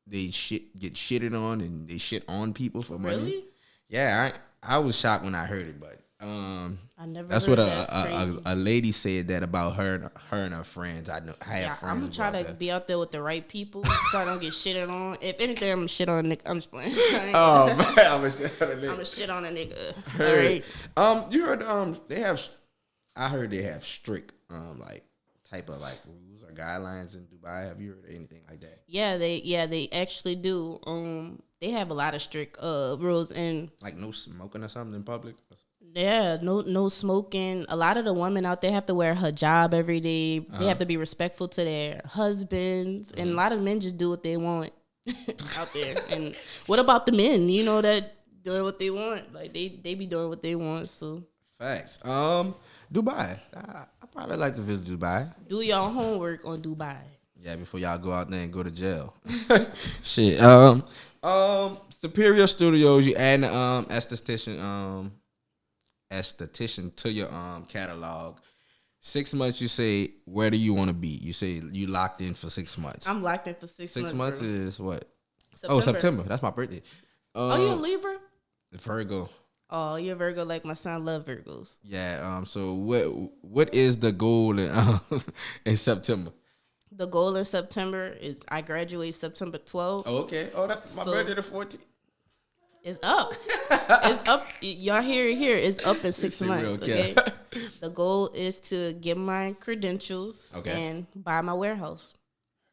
they get shitted on and they shit on people for money. Really? Yeah, I was shocked when I heard it, but I never that's heard what that's crazy. a lady said that about her and her friends. I have friends. I'm gonna try to be out there with the right people so I don't get shitted on. If anything, I'm gonna shit on a nigga. I'm just playing. Oh man, I'm gonna shit on a nigga. I'm gonna shit on a nigga. Heard. All right. You heard they have. I heard they have strict like type of like rules or guidelines in Dubai. Have you heard of anything like that? Yeah, they actually do. They have a lot of strict rules and Like no smoking or something in public. yeah, no smoking. A lot of the women out there have to wear hijab every day. They have to be respectful to their husbands, and a lot of men just do what they want out there. And what about the men? You know that doing what they want, like they be doing what they want. So Facts. Dubai. I probably like to visit Dubai. do y'all homework on Dubai. Yeah, before y'all go out there and go to jail. Shit. Superior Studios. You add esthetician to your catalog. 6 months. You say where do you want to be? You say you locked in for 6 months. I'm locked in for 6 months. 6 months bro. is what? September. Oh, September. That's my birthday. Oh, you a Libra? Virgo. Oh, you're a Virgo like my son. Love Virgos. Yeah. So what is the goal in September? The goal in September is I graduate September 12th. Oh, okay. Oh, that's my birthday the 14th. It's up. It's up. Y'all hear it here. It's up in 6 months. Okay. The goal is to get my credentials and buy my warehouse.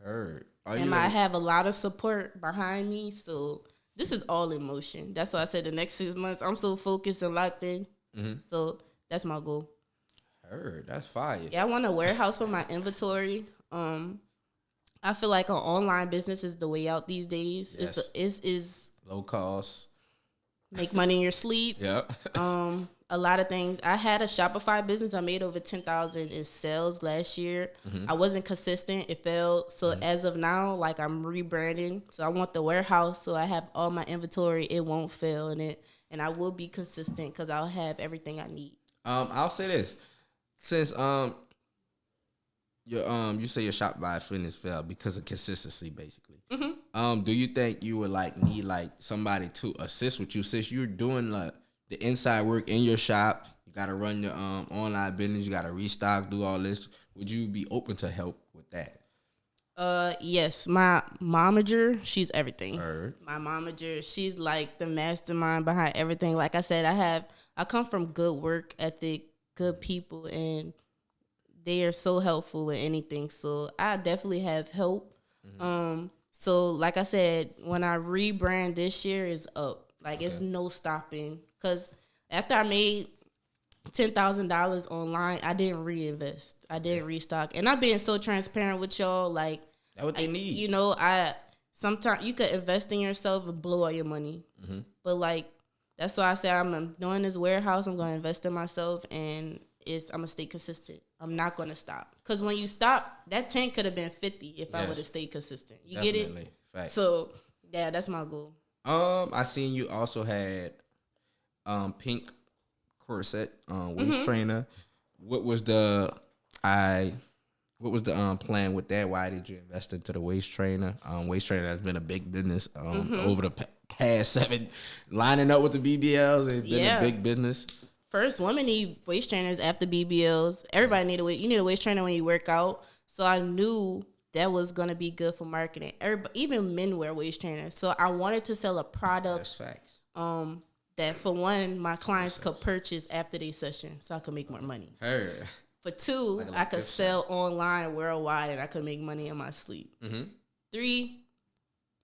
Heard. And I have a lot of support behind me. So this is all in motion. That's why I said the next 6 months, I'm so focused and locked in. Mm-hmm. So that's my goal. Heard. That's fire. Yeah, I want a warehouse for my inventory. I feel like an online business is the way out these days. Yes. It's low cost. Make money in your sleep. Yep. A lot of things. I had a Shopify business. I made over 10,000 in sales last year. Mm-hmm. I wasn't consistent. It failed. So as of now, like I'm rebranding. So I want the warehouse so I have all my inventory. It won't fail in it, and I will be consistent because I'll have everything I need. I'll say this, since you say your Shopify fitness failed because of consistency, basically. Mm-hmm. Do you think you would need somebody to assist with you since you're doing the inside work in your shop? You got to run your online business. You got to restock, do all this. Would you be open to help with that? Yes, my momager, she's everything. Heard. My momager, she's like the mastermind behind everything. Like I said, I come from good work ethic, good people, and they are so helpful with anything. So I definitely have help. Mm-hmm. So like I said, when I rebrand this year is up. Like it's no stopping. Cause after I made $10,000 online, I didn't reinvest. I didn't restock. And I'm being so transparent with y'all. Like that's what they need. You know, sometimes you could invest in yourself and blow all your money. Mm-hmm. But like that's why I say I'm doing this warehouse. I'm gonna invest in myself, and I'm gonna stay consistent. I'm not gonna stop. Cause when you stop, that 10 could have been 50 if I would have stayed consistent. You definitely. Get it? Facts. So yeah, that's my goal. I seen you also had pink corset waist trainer. What was the plan with that? Why did you invest into the waist trainer? Waist trainer has been a big business over the past 7, lining up with the BBLs. It's been a big business. First, women need waist trainers after BBLs. Everybody you need a waist trainer when you work out. So I knew that was gonna be good for marketing. Even men wear waist trainers. So I wanted to sell a product. That's facts. That for one, my clients could purchase after their session, so I could make more money. Hey. For two, I could sell online worldwide, and I could make money in my sleep. Mm-hmm. 3,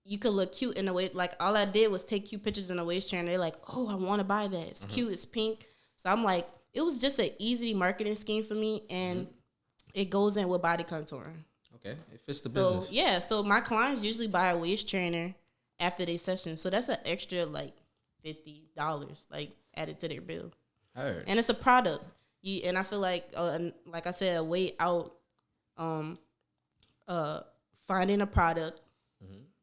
you could look cute in a way. Like all I did was take cute pictures in a waist trainer. They're like, "Oh, I want to buy that. It's cute. It's pink." So I'm like, it was just an easy marketing scheme for me, and it goes in with body contouring. Okay, it fits the business. Yeah, so my clients usually buy a waist trainer after their session, so that's an extra $50 like added to their bill. Heard. And it's a product. And I feel like I said, a way out, finding a product,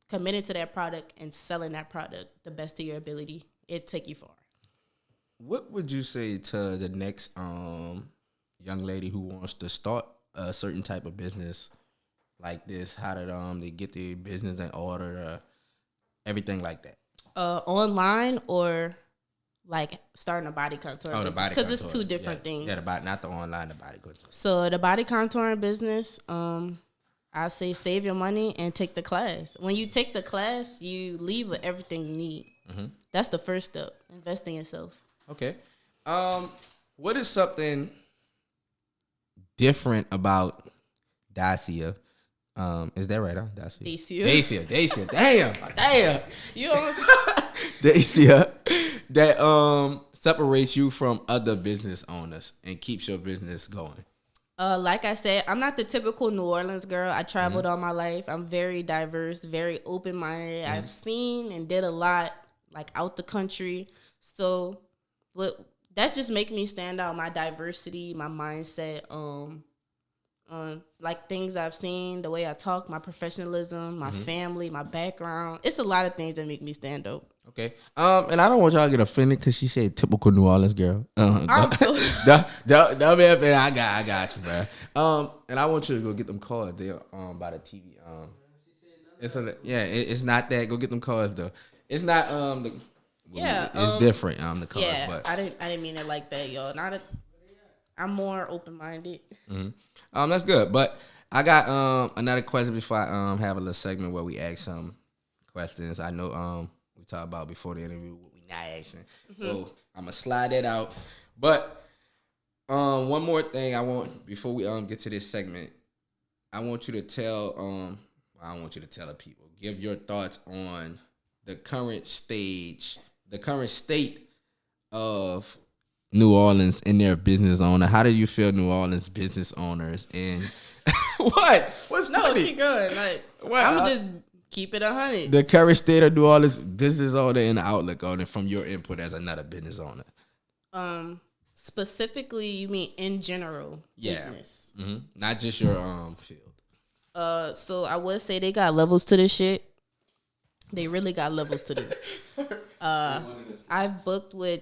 committing to that product, and selling that product the best of your ability. It take you far. What would you say to the next young lady who wants to start a certain type of business like this? How did they get their business in order, everything like that? Online or like starting a body contour business? Because it's two different things. Yeah, not the online, the body contour. So the body contouring business, I say save your money and take the class. When you take the class, you leave with everything you need. That's the first step. Invest in yourself. Okay. What is something different about DACIAJ? Is that right? DACIAJ. DACIAJ. Damn. You almost DACIAJ that separates you from other business owners and keeps your business going. Like I said, I'm not the typical New Orleans girl. I traveled all my life. I'm very diverse, very open-minded. I've seen and did a lot, like, out the country. So, that just make me stand out. My diversity, my mindset, like things I've seen, the way I talk, my professionalism, my family, my background. It's a lot of things that make me stand out. Okay. And I don't want y'all to get offended because she said typical New Orleans girl. I'm so don't be offended. I got you, bro. And I want you to go get them cards. They're by the TV. It's not that. Go get them cards though. It's not it's different. The cards. Yeah, but I didn't mean it like that, yo. I'm more open minded. That's good. But I got another question before I have a little segment where we ask some questions. I know we talked about before the interview what we not asking. So I'm gonna slide that out. But one more thing I want before we get to this segment, I want you to tell I don't want you to tell the people. Give your thoughts on the current state of New Orleans and their business owner. How do you feel New Orleans business owners and what? What's no? funny? Keep going. Like I'm just keep it 100. The current state of New Orleans business owner and the outlook on it from your input as another business owner. Specifically, you mean in general business? Not just your field. So I would say they got levels to this shit. They really got levels to this. I've booked with,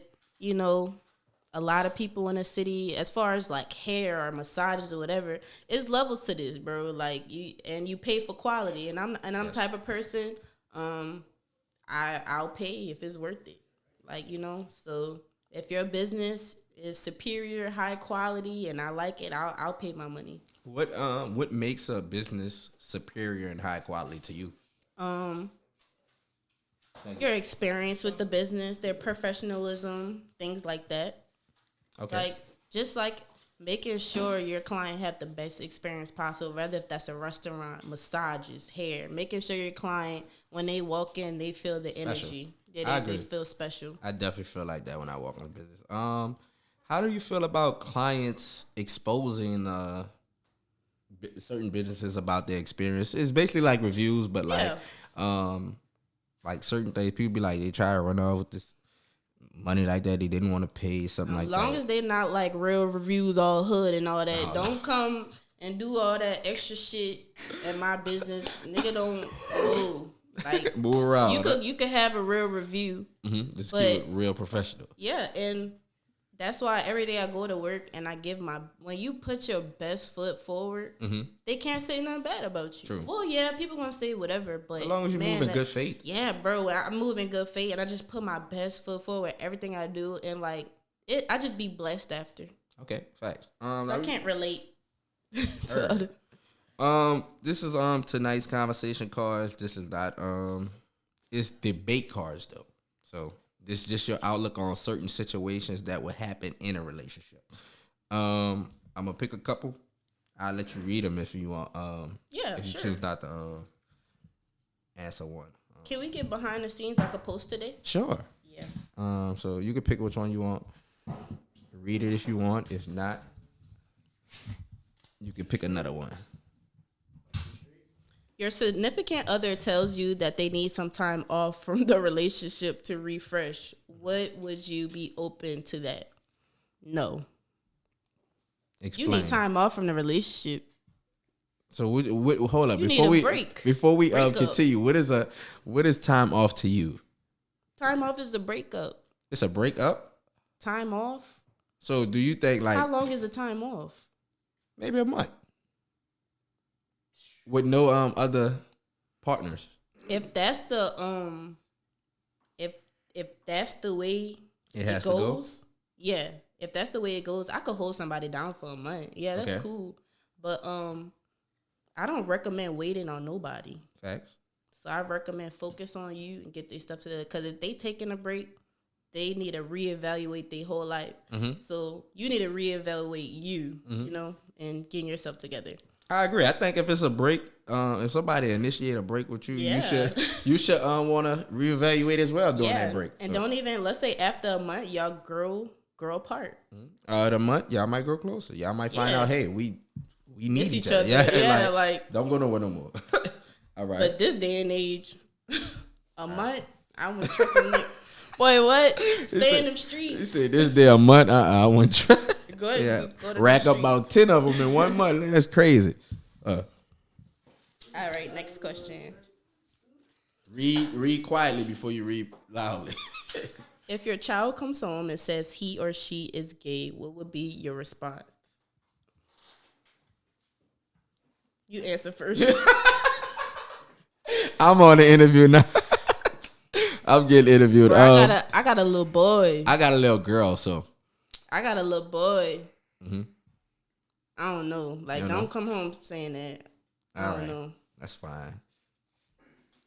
a lot of people in the city as far as like hair or massages or whatever. It's levels to this, bro. Like you pay for quality, and I'm the type of person I'll pay if it's worth it. Like, so if your business is superior, high quality, and I like it, I'll pay my money. What makes a business superior and high quality to you? Your experience with the business, their professionalism, things like that. Okay. Like making sure your client have the best experience possible, whether if that's a restaurant, massages, hair. Making sure your client, when they walk in, they feel the energy. They feel special. I definitely feel like that when I walk in the business. How do you feel about clients exposing certain businesses about their experience? It's basically like reviews, but like certain things, people be like, they try to run off with this money like that. They didn't want to pay something like that. As long as they not like real reviews, all hood and all that. Don't come and do all that extra shit in my business. Nigga don't move. Like move around. You could have a real review. Just keep it real professional. Yeah, and that's why every day I go to work and I give when you put your best foot forward, they can't say nothing bad about you. True. Well, yeah, people gonna say whatever, but as long as you move in good faith. Yeah, bro, I move in good faith and I just put my best foot forward, everything I do, and I just be blessed after. Okay, facts. So I can't relate to other. This is tonight's conversation cards. This is not it's debate cards though. So this is just your outlook on certain situations that would happen in a relationship. I'm gonna pick a couple. I'll let you read them if you want. If you choose not to answer one. Can we get behind the scenes I could post today? Sure. Yeah. So you can pick which one you want. Read it if you want. If not, you can pick another one. Your significant other tells you that they need some time off from the relationship to refresh. What would you be open to that? No. Explain. You need time off from the relationship. So hold up You before need a break. Before we Break up. continue. What is time off to you? Time off is a breakup. It's a breakup. Time off. So do you think like how long is the time off? Maybe a month with no other partners? If that's the if that's the way it goes, yeah. If that's the way it goes, I could hold somebody down for a month. Yeah, that's okay. cool. But I don't recommend waiting on nobody. Facts. So I recommend focus on you and get their stuff together. Because if they taking a break, they need to reevaluate their whole life. Mm-hmm. So you need to reevaluate you, you know, and getting yourself together. I agree. I think if it's a break, if somebody initiate a break with you, you should want to reevaluate as well during that break. And don't even, let's say after a month, y'all grow apart. The month, y'all might grow closer. Y'all might find out, hey, we need each other. Yeah, like don't go nowhere no more. All right. But this day and age, a month, I wouldn't trust a nigga. Boy, what? Stay in them streets. You said this day a month, I wouldn't trust. Go ahead. Yeah. Go to rack up about 10 of them in 1 month. That's crazy. All right, next question. Read quietly before you read loudly. If your child comes home and says he or she is gay, what would be your response? You answer first. I'm on the interview now. I'm getting interviewed. Bro, I got a little boy. I got a little girl, so. I got a little boy. Mm-hmm. I don't know. Like, don't come home saying that. I don't know. That's fine.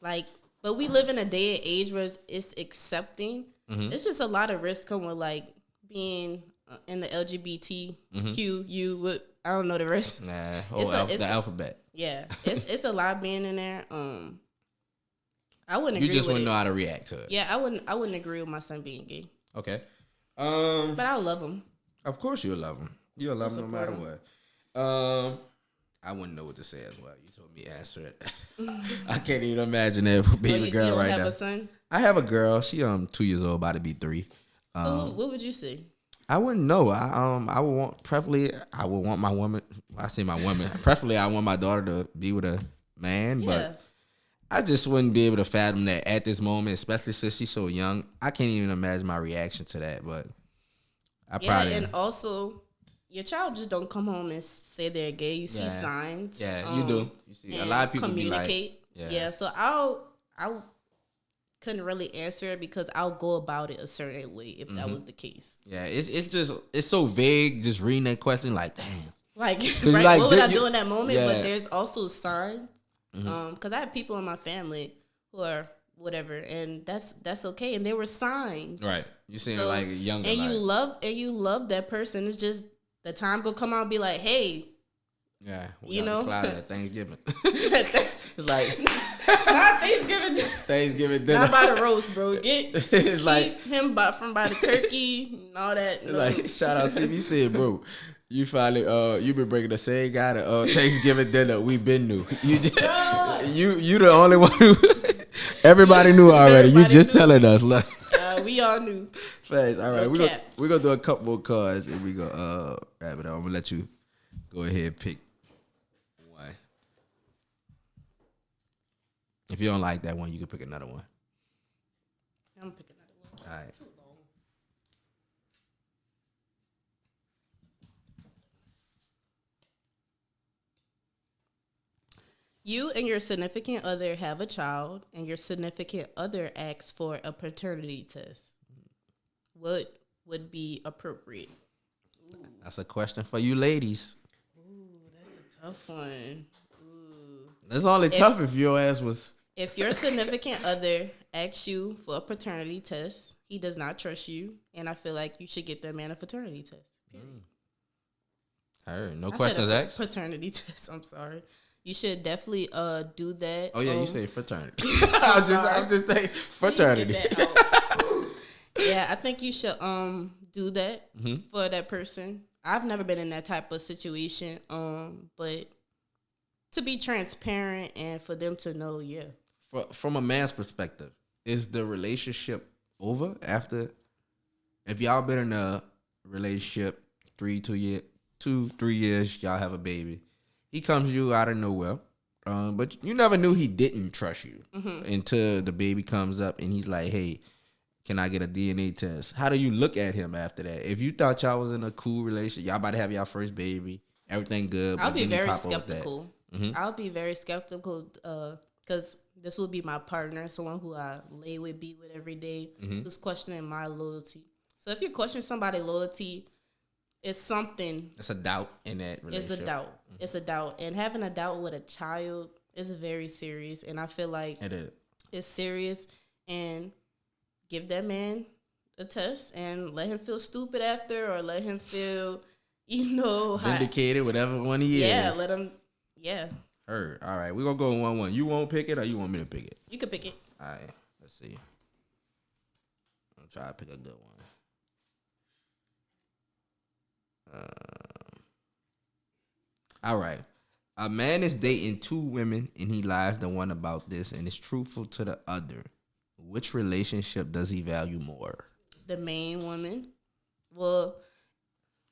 Like, but we live in a day and age where it's accepting. Mm-hmm. It's just a lot of risk coming with, like, being in the LGBTQ, I don't know the rest. Nah, the alphabet. Yeah, it's a lot being in there. I wouldn't agree with it. You just wouldn't know how to react to it. Yeah, I wouldn't agree with my son being gay. Okay. But I love him. Of course you'll love him. You'll love him no matter what. I wouldn't know what to say as well. You told me answer it. I can't even imagine that baby girl right now. You have a son? I have a girl. She 2 years old, about to be 3. So what would you say? I wouldn't know. I would want preferably. I would want my woman. I say my woman. Preferably, I want my daughter to be with a man, but I just wouldn't be able to fathom that at this moment, especially since she's so young. I can't even imagine my reaction to that. But I probably and also your child just don't come home and say they're gay. You see signs. Yeah, you do. You see a lot of people communicate. Be like, yeah. So I couldn't really answer it because I'll go about it a certain way if that was the case. Yeah, it's so vague just reading that question like, damn. Like, right, like, what would I do in that moment? Yeah. But there's also signs. Because I have people in my family who are whatever, and that's okay. And there were signs. Right. You seem like younger. And you love that person. It's just the time go come out and be like, hey. Yeah. You know? At Thanksgiving. It's like not Thanksgiving. Thanksgiving dinner. Not by the roast, bro. It's like him by the turkey and all that. No. Like shout out to me said, bro. You finally you been bringing the same guy to Thanksgiving dinner we been knew. You just, you the only one who everybody knew already. You just telling us like we all knew. Thanks. All right, we're gonna do a couple more cards and we go wrap it up. I'm gonna let you go ahead and pick one. If you don't like that one, you can pick another one. I'm gonna pick another one. All right. You and your significant other have a child, and your significant other asks for a paternity test. What would be appropriate? Ooh. That's a question for you ladies. Ooh, that's a tough one. Ooh. That's only tough if your ass was... If your significant other asks you for a paternity test, he does not trust you, and I feel like you should get that man a paternity test. I heard. No questions asked? Paternity test, I'm sorry. You should definitely do that. Oh yeah, you say fraternity. I'm just saying fraternity. Yeah, I think you should do that for that person. I've never been in that type of situation, but to be transparent and for them to know, From a man's perspective, is the relationship over after if y'all been in a relationship 3 years, y'all have a baby. He comes to you out of nowhere. But you never knew he didn't trust you until the baby comes up and he's like, hey, can I get a DNA test? How do you look at him after that? If you thought y'all was in a cool relationship, y'all about to have y'all first baby, everything good. I'll be very skeptical. I'll be very skeptical because this will be my partner, someone who I lay with, be with every day, who's questioning my loyalty. So if you question somebody's loyalty, it's something. It's a doubt in that relationship. It's a doubt. It's a doubt. And having a doubt with a child is very serious. And I feel like it's serious. And give that man a test and let him feel stupid after, or let him feel, vindicated, whatever one he is. Yeah, let him, Heard. All right, we're going to go 1-1. You won't pick it or you want me to pick it? You can pick it. All right, let's see. I'm trying to pick a good one. All right. A man is dating 2 women and he lies to one about this and is truthful to the other. Which relationship does he value more? The main woman. Well,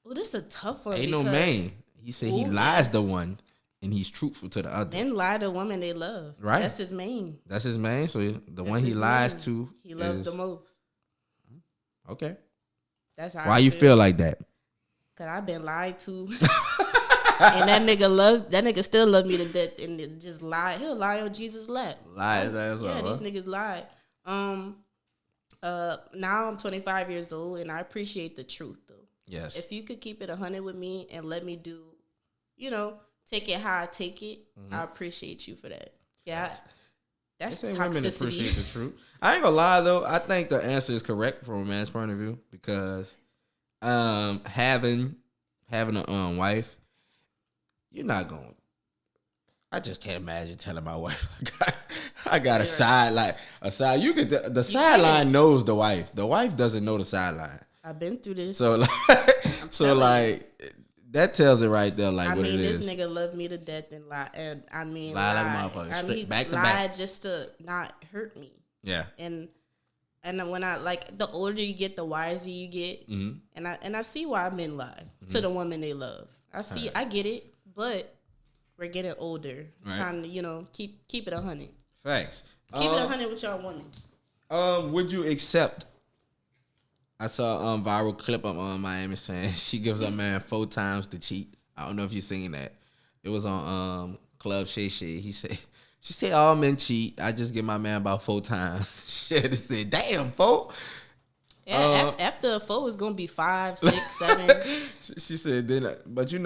this is a tough one. Ain't no man. He said he lies to one and he's truthful to the other. Men lie to women they love. Right. That's his main. That's his main. So the one he lies to, he loves the most. Okay. That's how. Why you feel like that? Cause I've been lied to, and that nigga still love me to death, and just lie. He'll lie on Jesus' lap. Lie, that's yeah. all. These niggas lie. Now I'm 25 years old, and I appreciate the truth though. Yes. If you could keep it 100 with me and let me do, take it how I take it, I appreciate you for that. Yeah. That's toxicity. Women appreciate the truth. I ain't gonna lie though. I think the answer is correct from a man's point of view because. Having a wife, you're not going. I just can't imagine telling my wife I got a side. You could the sideline knows the wife. The wife doesn't know the sideline. I've been through this. So that tells it right there. Like what it is. This nigga loved me to death and lie, and lie like a motherfucker. Back to back, just to not hurt me. Yeah. And when the older you get, the wiser you get, and I see why men lie to the woman they love. I get it, but we're getting older. It's time to keep it 100. Facts. Keep it 100 with your woman. Would you accept? I saw a viral clip of Miami saying she gives a man 4 times to cheat. I don't know if you've seen that. It was on Club Shay Shay. She said all men cheat. I just give my man about 4 times. Shit, said, damn, 4. Yeah, after 4 it's gonna be 5, 6, 7. She said, but you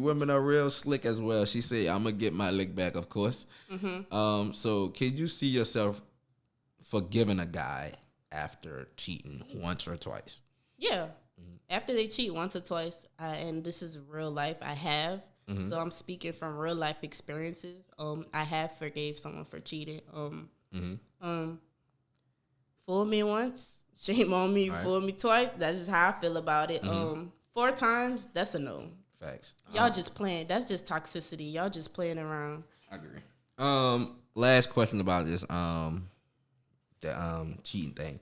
women are real slick as well. She said, I'm gonna get my lick back, of course. So can you see yourself forgiving a guy after cheating once or twice? Yeah. After they cheat once or twice, and this is real life, I have. So I'm speaking from real life experiences. I have forgave someone for cheating. Fool me once, shame on me. Right. Fool me twice. That's just how I feel about it. 4 times, that's a no. Facts. Y'all just playing. That's just toxicity. Y'all just playing around. I agree. Last question about this. The cheating thing.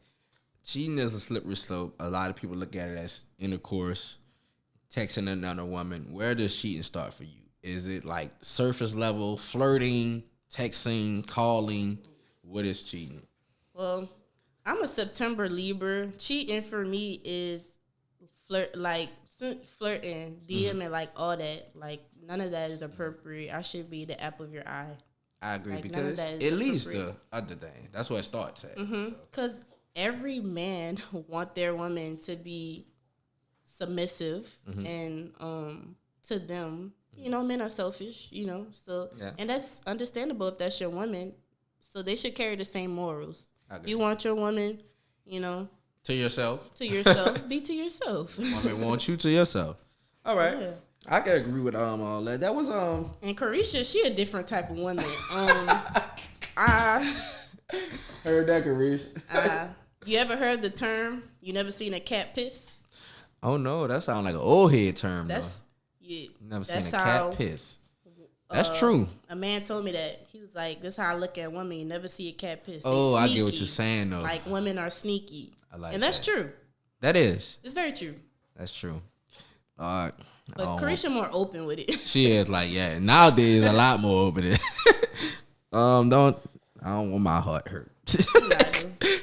Cheating is a slippery slope. A lot of people look at it as intercourse. Texting another woman. Where does cheating start for you? Is it like surface level, flirting, texting, calling? What is cheating? Well, I'm a September Libra. Cheating for me is flirting, DMing, like all that. Like none of that is appropriate. I should be the apple of your eye. I agree because it leads to other things. That's where it starts at. Because every man want their woman to be submissive and to them, men are selfish, so and that's understandable if that's your woman, so they should carry the same morals. You want your woman, to yourself, be to yourself. Woman wants you to yourself. All right. Yeah. I can agree with all that. That was and Carisha, she a different type of woman. I heard that, Carisha. You ever heard the term, you never seen a cat piss? Oh no, that sounds like an old head term. Never seen a cat piss. That's true. A man told me that. He was like, "This is how I look at women. You never see a cat piss." I get what you're saying though. Like women are sneaky, I like and that's true. That is. It's very true. That's true. But Carisha more open with it. She is like, yeah. Nowadays, a lot more open. I don't want my heart hurt.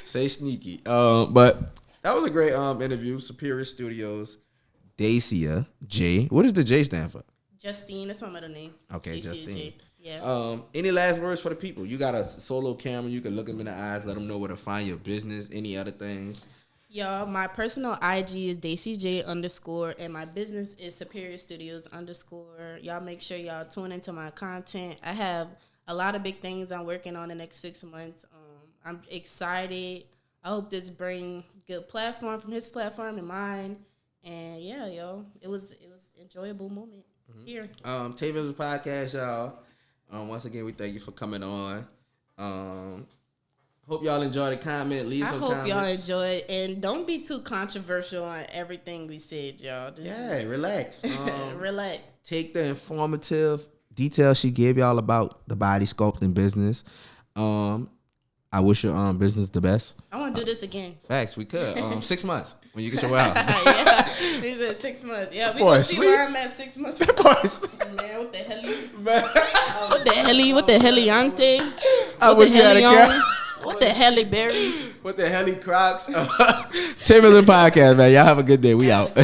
Say sneaky. But that was a great interview. Superior Studios, DACIAJ. What does the J stand for? Justine. That's my middle name. Okay, DACIAJ. Justine. Yeah. Any last words for the people? You got a solo camera. You can look them in the eyes. Let them know where to find your business. Any other things? Y'all, my personal IG is DACIJ_, and my business is Superior Studios _. Y'all make sure y'all tune into my content. I have a lot of big things I'm working on the next 6 months. I'm excited. I hope this bring good platform from his platform and mine. And yeah, yo, it was enjoyable moment here. TaeVi's podcast, y'all. Once again, we thank you for coming on. Hope y'all enjoy the comment. Leave some comments. I hope y'all enjoy it. And don't be too controversial on everything we said, y'all. Relax. Relax. Take the informative details she gave y'all about the body sculpting business. I wish your business the best. I want to do this again. Facts, we could. 6 months when you get your out. Yeah, he said 6 months. Yeah, we can see where I'm at 6 months. Man, what the hell? What the heliante? I wish we had a cat. What the heli berry? What the heli Crocs? TaeVi's podcast, man. Y'all have a good day. We out.